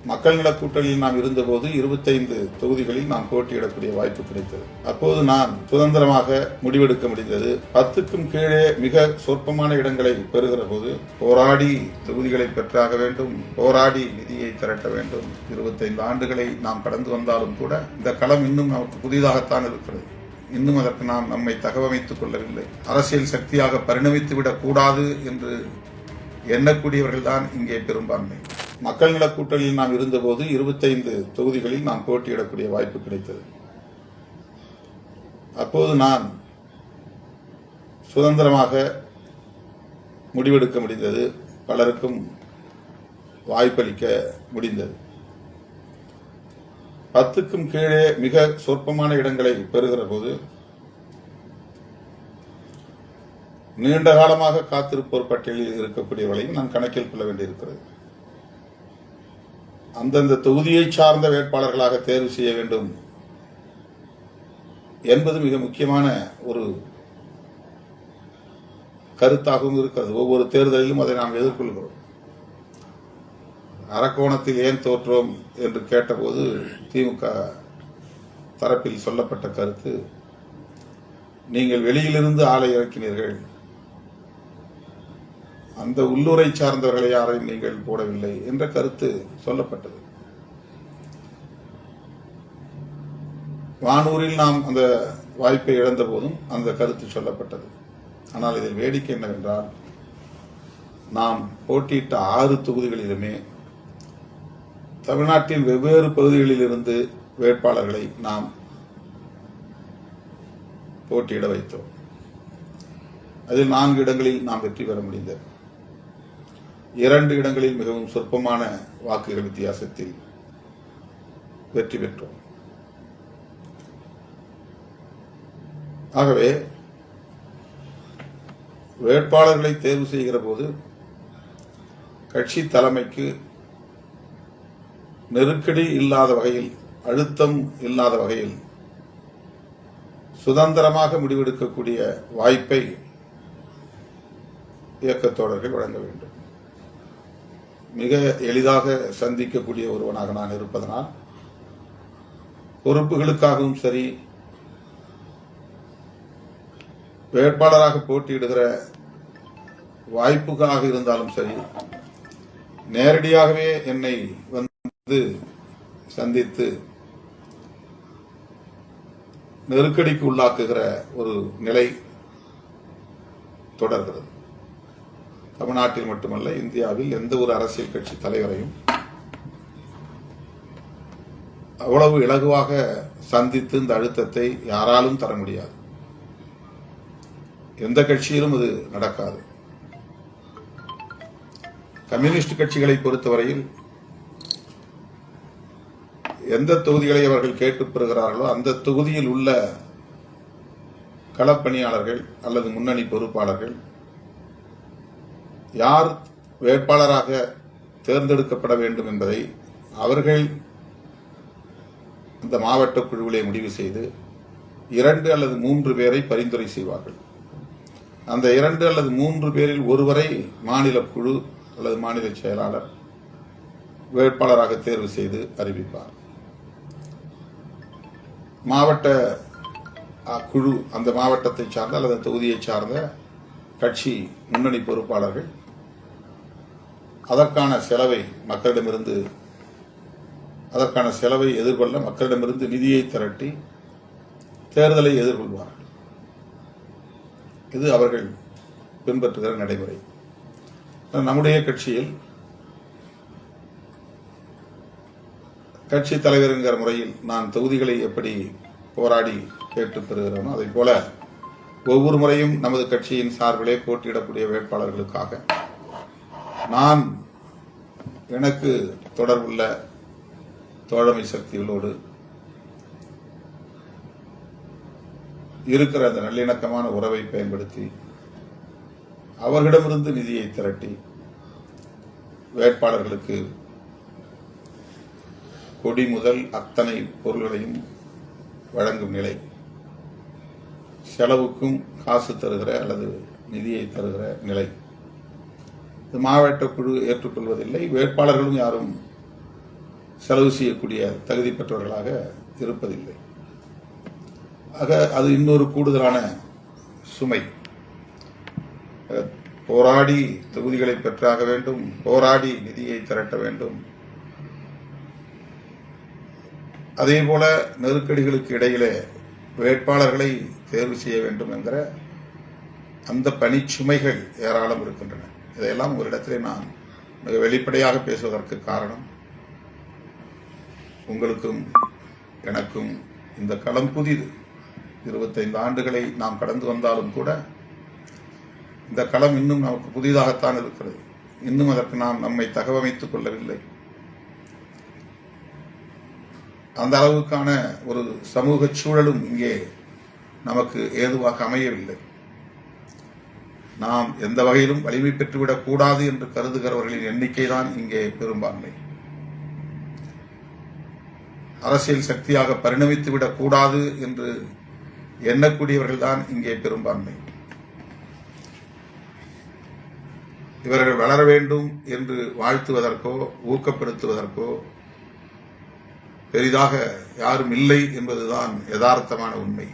மக்கள் நல கூட்டணியில் நாம் இருந்தபோது 25 தொகுதிகளில் நாம் போட்டியிடக்கூடிய வாய்ப்பு கிடைத்தது. அப்போது நான் சுதந்திரமாக முடிவெடுக்க முடிந்தது. 10க்கும் கீழே மிக சொற்பமான இடங்களை பெறுகிற போது போராடி தொகுதிகளை பெற்றாக வேண்டும், போராடி நிதியை திரட்ட வேண்டும். 25 ஆண்டுகளை நாம் கடந்து வந்தாலும் கூட இந்த களம் இன்னும் நமக்கு புதிதாகத்தான் இருக்கிறது. இன்னும் அதற்கு நாம் நம்மை தகவமைத்துக் கொள்ளவில்லை. அரசியல் சக்தியாக பரிணமித்து விடக் கூடாது என்று எண்ணக்கூடியவர்கள் தான் இங்கே பெரும்பான்மை. மக்கள் நல கூட்டணியில் நாம் இருந்தபோது 25 தொகுதிகளில் நாம் போட்டியிடக்கூடிய வாய்ப்பு கிடைத்தது. அப்போது நான் சுதந்திரமாக முடிவெடுக்க முடிந்தது. பலருக்கும் வாய்ப்பளிக்க முடிந்தது. 10க்கும் கீழே மிக சொற்பமான இடங்களை பெறுகிற போது நீண்ட காலமாக காத்திருப்போர் பட்டியலில் இருக்கக்கூடியவர்களையும் நான் கணக்கில் கொள்ள வேண்டியிருக்கிறது. அந்தந்த தொகுதியை சார்ந்த வேட்பாளர்களாக தேர்வு செய்ய வேண்டும் என்பது மிக முக்கியமான ஒரு கருத்தாகவும் இருக்கிறது. ஒவ்வொரு தேர்தலிலும் அதை நாம் எதிர்கொள்கிறோம். அரக்கோணத்தில் ஏன் தோற்றோம் என்று கேட்டபோது திமுக தரப்பில் சொல்லப்பட்ட கருத்து, நீங்கள் வெளியிலிருந்து ஆளை இறக்கினீர்கள், அந்த உள்ளூரை சார்ந்தவர்களை யாரையும் நீங்கள் போடவில்லை என்ற கருத்து சொல்லப்பட்டது. வானூரில் நாம் அந்த வாய்ப்பை இழந்த போதும் அந்த கருத்து சொல்லப்பட்டது. ஆனால் இதில் வேடிக்கை என்னவென்றால், நாம் போட்டியிட்ட 6 தொகுதிகளிலுமே தமிழ்நாட்டின் வெவ்வேறு பகுதிகளில் இருந்து வேட்பாளர்களை நாம் போட்டியிட வைத்தோம். அதில் 4 இடங்களில் நாம் வெற்றி பெற முடிந்தது. 2 இடங்களில் மிகவும் சொற்பமான வாக்குகள் வித்தியாசத்தில் வெற்றி பெற்றோம். ஆகவே வேட்பாளர்களை தேர்வு செய்கிற போது கட்சி தலைமைக்கு நெருக்கடி இல்லாத வகையில், அழுத்தம் இல்லாத வகையில் சுதந்திரமாக முடிவெடுக்கக்கூடிய வாய்ப்பை இயக்கத்தோழர்கள் வழங்க வேண்டும். மிக எளிதாக சந்திக்கக்கூடிய ஒருவனாக நான் இருப்பதனால் பொறுப்புகளுக்காகவும் சரி, வேட்பாளராக போட்டியிடுகிற வாய்ப்புக்காக இருந்தாலும் சரி, நேரடியாகவே என்னை வந்து சந்தித்து நெருக்கடிக்கு உள்ளாக்குகிற ஒரு நிலை தொடர்கிறது. தமிழ்நாட்டில் மட்டுமல்ல, இந்தியாவில் எந்த ஒரு அரசியல் கட்சி தலைவரையும் அவ்வளவு இலகுவாக சந்தித்து இந்த அழுத்தத்தை யாராலும் தர முடியாது. எந்த கட்சியிலும் அது நடக்காது. கம்யூனிஸ்ட் கட்சிகளை பொறுத்தவரையில் எந்த தொகுதிகளை அவர்கள் கேட்டுப் பெறுகிறார்களோ அந்த தொகுதியில் உள்ள களப்பணியாளர்கள் அல்லது முன்னணி பொறுப்பாளர்கள் யார் வேட்பாளராக தேர்ந்தெடுக்கப்பட வேண்டும் என்பதை அவர்கள் அந்த மாவட்ட குழுவிலே முடிவு செய்து 2 அல்லது 3 பேரை பரிந்துரை செய்வார்கள். அந்த 2 அல்லது 3 பேரில் ஒருவரை மாநில குழு அல்லது மாநில செயலாளர் வேட்பாளராக தேர்வு செய்து அறிவிப்பார். மாவட்ட குழு அந்த மாவட்டத்தை சார்ந்த அல்லது தொகுதியை சார்ந்த கட்சி முன்னணி பொறுப்பாளர்கள் அதற்கான செலவை எதிர்கொள்ள மக்களிடமிருந்து நிதியை திரட்டி தேர்தலை எதிர்கொள்வார்கள். இது அவர்கள் பின்பற்றுகிற நடைமுறை. நம்முடைய கட்சியில் கட்சி தலைவர் என்கிற முறையில் நான் தொகுதிகளை எப்படி போராடி கேட்டு பெறுகிறோனோ அதை போல ஒவ்வொரு முறையும் நமது கட்சியின் சார்பிலே போட்டியிடக்கூடிய வேட்பாளர்களுக்காக நான் எனக்கு தொடர்புள்ள தோழமை சக்திகளோடு இருக்கிற அந்த நல்லிணக்கமான உறவை பயன்படுத்தி அவர்களிடமிருந்து நிதியை திரட்டி வேட்பாளர்களுக்கு கொடி முதல் அத்தனை பொருள்களையும் வழங்கும் நிலை, செலவுக்கும் காசு தருகிற அல்லது நிதியை தருகிற நிலை மாவட்ட குழு ஏற்றுக்கொள்வதில்லை. வேட்பாளர்களும் யாரும் செலவு செய்யக்கூடிய தகுதி பெற்றவர்களாக இருப்பதில்லை. ஆக அது இன்னொரு கூடுதலான சுமை. போராடி தொகுதிகளை பெற்றாக வேண்டும், போராடி நிதியை திரட்ட வேண்டும். அதேபோல நெருக்கடிகளுக்கு இடையிலே வேட்பாளர்களை தேர்வு செய்ய வேண்டும் என்கிற அந்த பணிச்சுமைகள் ஏராளம் இருக்கின்றன. இதையெல்லாம் ஒரு இடத்திலே நான் மிக வெளிப்படையாக பேசுவதற்கு காரணம், உங்களுக்கும் எனக்கும் இந்த களம் புதிது. 25 ஆண்டுகளை நாம் கடந்து வந்தாலும் கூட இந்த களம் இன்னும் நமக்கு புதிதாகத்தான் இருக்கிறது. இன்னும் அதற்கு நாம் நம்மை தகவமைத்துக் கொள்ளவில்லை. அந்த அளவுக்கான ஒரு சமூக சூழலும் இங்கே நமக்கு ஏதுவாக அமையவில்லை. நாம் எந்த வகையிலும் வலிமை பெற்றுவிடக் கூடாது என்று கருதுகிறவர்களின் எண்ணிக்கை தான் இங்கே பெரும்பான்மை. அரசியல் சக்தியாக பரிணமித்துவிடக் கூடாது என்று எண்ணக்கூடியவர்கள் தான் இங்கே பெரும்பான்மை. இவர்கள் வளர வேண்டும் என்று வாழ்த்துவதற்கோ ஊக்கப்படுத்துவதற்கோ பெரிதாக யாரும் இல்லை என்பதுதான் யதார்த்தமான உண்மை.